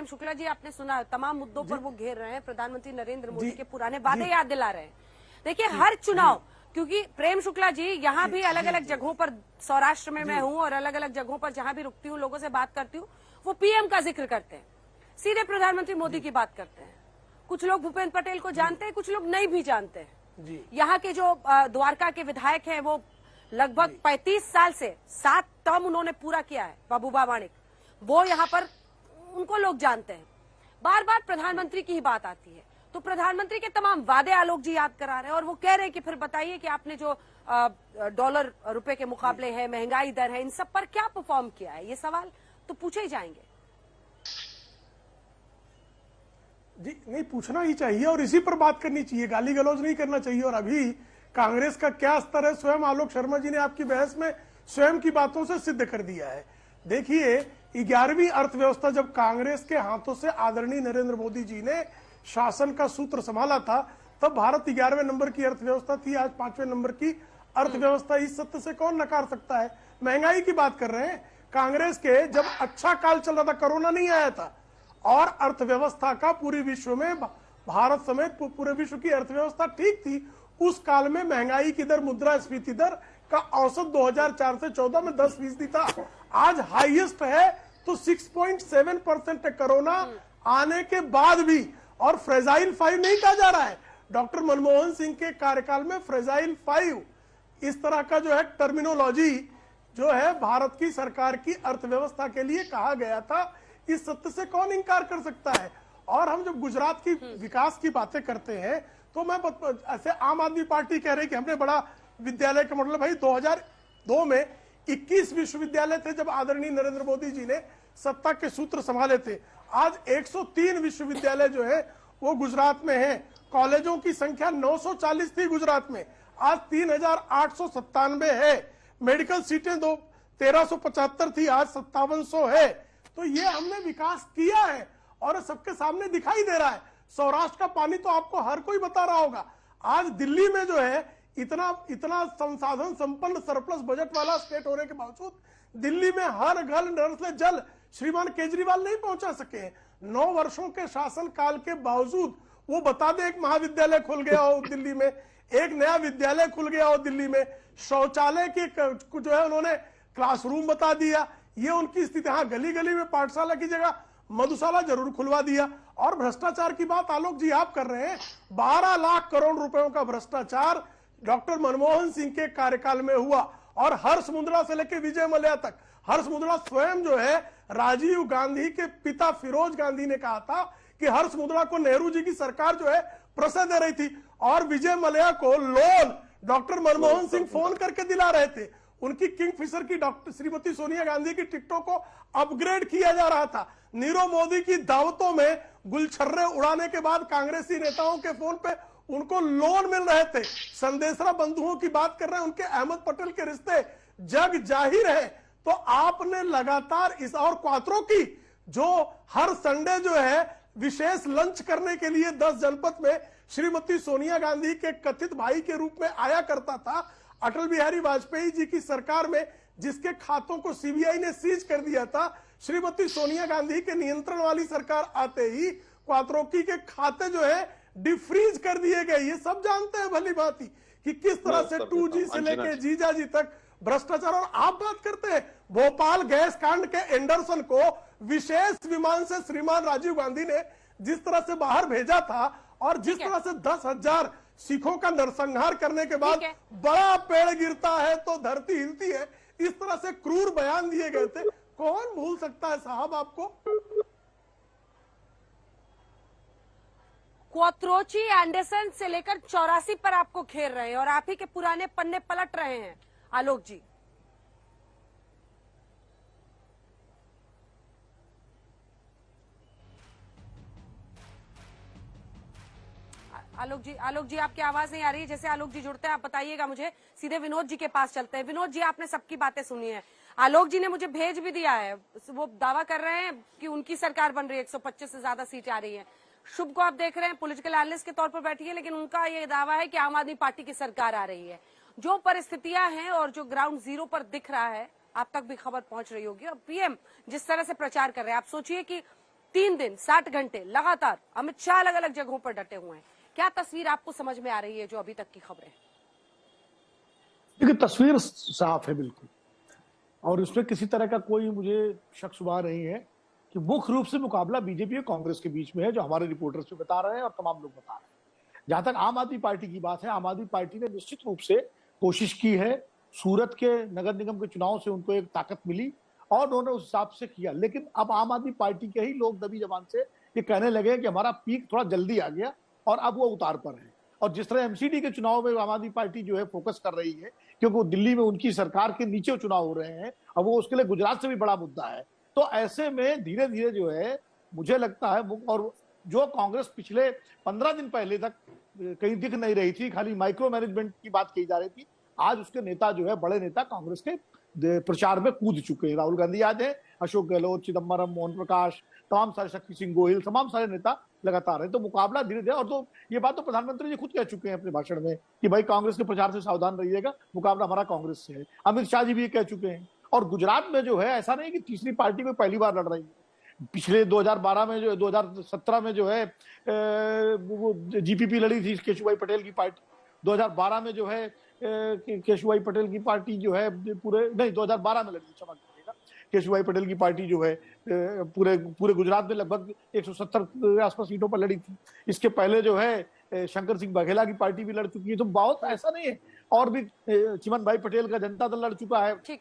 प्रेम शुक्ला जी, आपने सुना तमाम मुद्दों पर वो घेर रहे हैं, प्रधानमंत्री नरेंद्र मोदी के पुराने वादे याद दिला रहे हैं। देखिए हर चुनाव, क्योंकि प्रेम शुक्ला जी यहाँ भी अलग अलग जगहों पर, सौराष्ट्र में मैं हूँ और अलग अलग जगहों पर जहाँ भी रुकती हूँ, लोगों से बात करती हूँ, वो पीएम का जिक्र करते हैं, सीधे प्रधानमंत्री मोदी की बात करते हैं। कुछ लोग भूपेंद्र पटेल को जानते हैं, कुछ लोग नहीं भी जानते हैं। यहाँ के जो द्वारका के विधायक हैं, वो लगभग 35 साल से 7 टर्म उन्होंने पूरा किया है, महबूबा माणिक, वो यहाँ पर उनको लोग जानते हैं। बार बार प्रधानमंत्री की ही बात आती है, तो प्रधानमंत्री के तमाम वादे आलोक जी याद करा रहे हैं और वो कह रहे हैं कि फिर बताइए कि आपने जो डॉलर रुपए के मुकाबले है, महंगाई दर है, इन सब पर क्या परफॉर्म किया है। ये सवाल तो पूछे ही जाएंगे। जी नहीं, पूछना ही चाहिए और इसी पर बात करनी चाहिए, गाली गलौज नहीं करना चाहिए। और अभी कांग्रेस का क्या स्तर है, स्वयं आलोक शर्मा जी ने आपकी बहस में स्वयं की बातों से सिद्ध कर दिया है। देखिए 11वीं अर्थव्यवस्था जब कांग्रेस के हाथों से आदरणीय नरेंद्र मोदी जी ने शासन का सूत्र संभाला था, तब भारत 11वें नंबर की अर्थव्यवस्था थी, आज 5वें नंबर की अर्थव्यवस्था। इस सत्य से कौन नकार सकता है। महंगाई की बात कर रहे हैं, कांग्रेस के जब अच्छा काल चल रहा था, कोरोना नहीं आया था, और अर्थव्यवस्था का पूरे विश्व में, भारत समेत पूरे विश्व की अर्थव्यवस्था ठीक थी, उस काल में महंगाई की दर, मुद्रास्फीति दर का औसत 2004 से 14 में 10% था। आज हाईएस्ट है तो 6.7% है, कोरोना आने के बाद भी। और फ्रेजाइल 5 नहीं कहा जा रहा है, डॉक्टर मनमोहन सिंह के कार्यकाल में फ्रेजाइल 5 इस तरह का जो है टर्मिनोलॉजी जो है भारत की सरकार की अर्थव्यवस्था के लिए कहा गया था। इस सत्य से कौन इंकार कर सकता है। और हम जब गुजरात की विकास की बातें करते हैं, तो मैं ऐसे आम आदमी पार्टी कह रही कि हमने बड़ा विद्यालय का मॉडल, भाई 2002 में 21 विश्वविद्यालय थे जब आदरणीय नरेंद्र मोदी जी ने सत्ता के सूत्र संभाले थे। आज 103 विश्वविद्यालय जो है वो गुजरात में है। कॉलेजों की संख्या 940 थी गुजरात में, आज 3897 है। मेडिकल सीटें 1375 थी, आज 5700 है। तो ये हमने विकास किया है और सबके सामने दिखाई दे रहा है। सौराष्ट्र का पानी तो आपको हर कोई बता रहा होगा। आज दिल्ली में जो है इतना संसाधन संपन्न सरप्लस बजट वाला स्टेट होने के बावजूद दिल्ली में हर घर नल से जल श्रीमान केजरीवाल नहीं पहुंचा सके। 9 वर्षों के शासन काल के बावजूद वो बता दे, एक महाविद्यालय खुल गया हो दिल्ली में, एक नया विद्यालय खुल गया हो दिल्ली में, शौचालय की जो है उन्होंने क्लासरूम बता दिया। ये उनकी स्थिति। हाँ, गली गली में पाठशाला की जगह मधुशाला जरूर खुलवा दिया। और भ्रष्टाचार की बात आलोक जी आप कर रहे हैं, 12 लाख करोड़ रुपयों का भ्रष्टाचार डॉक्टर मनमोहन सिंह के कार्यकाल में हुआ। और हर्ष मुंद्रा से लेकर विजय मल्ल्या तक, हर्ष मुंद्रा स्वयं जो है, राजीव गांधी के पिता फिरोज गांधी ने कहा था कि हर्ष मुंद्रा को नेहरू जी की सरकार जो है प्रसय दे रही थी, और विजय मल्ल्या को loan doctor Manmohan Singh phone करके दिला रहे थे। उनकी किंगफिशर की डॉक्टर श्रीमती सोनिया गांधी की टिकटों को अपग्रेड किया जा रहा था। नीरव मोदी की दावतों में गुलछर्रे उड़ाने के बाद कांग्रेसी नेताओं के फोन पे उनको लोन मिल रहे थे। संदेशरा बंधुओं की बात कर रहे हैं, उनके अहमद पटेल के रिश्ते जग जाहिर है। तो आपने लगातार इस और क्वात्रो की जो हर संडे जो है विशेष लंच करने के लिए 10 जनपद में श्रीमती सोनिया गांधी के कथित भाई के रूप में आया करता था, अटल बिहारी वाजपेयी जी की सरकार में जिसके खातों को सीबीआई ने सीज कर दिया था, श्रीमती सोनिया गांधी के नियंत्रण वाली सरकार आते ही क्वात्रोकी के खाते जो है डिफ्रीज कर दिए गए। ये सब जानते हैं भली भांति कि किस तरह से 2G से लेके जीजा जी तक भ्रष्टाचार। और आप बात करते हैं भोपाल गैस कांड के एंडरसन को विशेष विमान से श्रीमान राजीव गांधी ने जिस तरह से बाहर भेजा था, और जिस तरह से 10,000 सिखों का नरसंहार करने के बाद बड़ा पेड़ गिरता है तो धरती हिलती है, इस तरह से क्रूर बयान दिए गए थे। कौन भूल सकता है साहब आपको। क्वात्रोची एंडरसन से लेकर 84 पर आपको घेर रहे हैं और आप ही के पुराने पन्ने पलट रहे हैं आलोक जी। आलोक जी आपकी आवाज नहीं आ रही है। जैसे आलोक जी जुड़ते हैं आप बताइएगा मुझे। सीधे विनोद जी के पास चलते हैं। विनोद जी, आपने सबकी बातें सुनी है। आलोक जी ने मुझे भेज भी दिया है, वो दावा कर रहे हैं कि उनकी सरकार बन रही है, 125 से ज्यादा सीटें आ रही हैं। शुभ को आप देख रहे हैं, पॉलिटिकल एनालिस्ट के तौर पर बैठी है, लेकिन उनका ये दावा है कि आम आदमी पार्टी की सरकार आ रही है। जो परिस्थितियां हैं और जो ग्राउंड जीरो पर दिख रहा है, आप तक भी खबर पहुंच रही होगी। और पीएम जिस तरह से प्रचार कर रहे हैं, आप सोचिए कि 3 दिन 60 घंटे लगातार अमित शाह अलग अलग जगहों पर डटे हुए हैं। क्या तस्वीर आपको समझ में आ रही है जो अभी तक की खबरें? देखिए, तस्वीर साफ है बिल्कुल, और उसमें किसी तरह का कोई मुझे शक शुबा नहीं है कि मुख्य रूप से मुकाबला बीजेपी और कांग्रेस के बीच में है, जो हमारे रिपोर्टर्स भी बता रहे हैं और तमाम लोग बता रहे हैं। जहां तक आम आदमी पार्टी की बात है, आम आदमी पार्टी ने निश्चित रूप से कोशिश की है। सूरत के नगर निगम के चुनाव से उनको एक ताकत मिली और उन्होंने उस हिसाब से किया, लेकिन अब आम आदमी पार्टी के ही लोग दबी जबान से ये कहने लगे कि हमारा पीक थोड़ा जल्दी आ गया और अब वो उतार पर है। और जिस तरह एमसीडी के चुनाव में आम आदमी पार्टी जो है फोकस कर रही है, क्योंकि वो दिल्ली में उनकी सरकार के नीचे चुनाव हो रहे हैं, अब वो उसके लिए गुजरात से भी बड़ा मुद्दा है। तो ऐसे में धीरे धीरे जो है मुझे लगता है, और जो कांग्रेस पिछले 15 दिन पहले तक कहीं दिख नहीं रही थी, खाली माइक्रो मैनेजमेंट की बात की जा रही थी, आज उसके नेता जो है, बड़े नेता कांग्रेस के प्रचार में कूद चुके हैं। राहुल गांधी याद है, अशोक गहलोत, चिदम्बरम, मोहन प्रकाश, तमाम सारे, शक्ति सिंह गोहिल, तमाम सारे नेता लगातार है। तो मुकाबला धीरे धीरे, और तो ये बात तो प्रधानमंत्री जी खुद कह चुके हैं अपने भाषण में कि भाई कांग्रेस के प्रचार से सावधान रहिएगा, मुकाबला हमारा कांग्रेस से है। अमित शाह जी भी ये कह चुके हैं। और गुजरात में जो है, ऐसा नहीं कि तीसरी पार्टी में पहली बार लड़ रही है। पिछले 2012 में जो 2017 में जो है वो जीपीपी लड़ी थी, केशुभाई पटेल की पार्टी। 2012 में जो है केशुभाई पटेल की पार्टी जो है पूरे, नहीं 2012 में लड़ी, क्षमा कीजिएगा, केशुभाई पटेल की पार्टी जो है पूरे गुजरात में लगभग 170 के आसपास सीटों पर लड़ी थी। इसके पहले जो है शंकर सिंह बघेला की पार्टी भी लड़ चुकी है। तो बहुत ऐसा नहीं है, और भी चिमन भाई पटेल का जनता दल लड़ चुका है। ठीक है।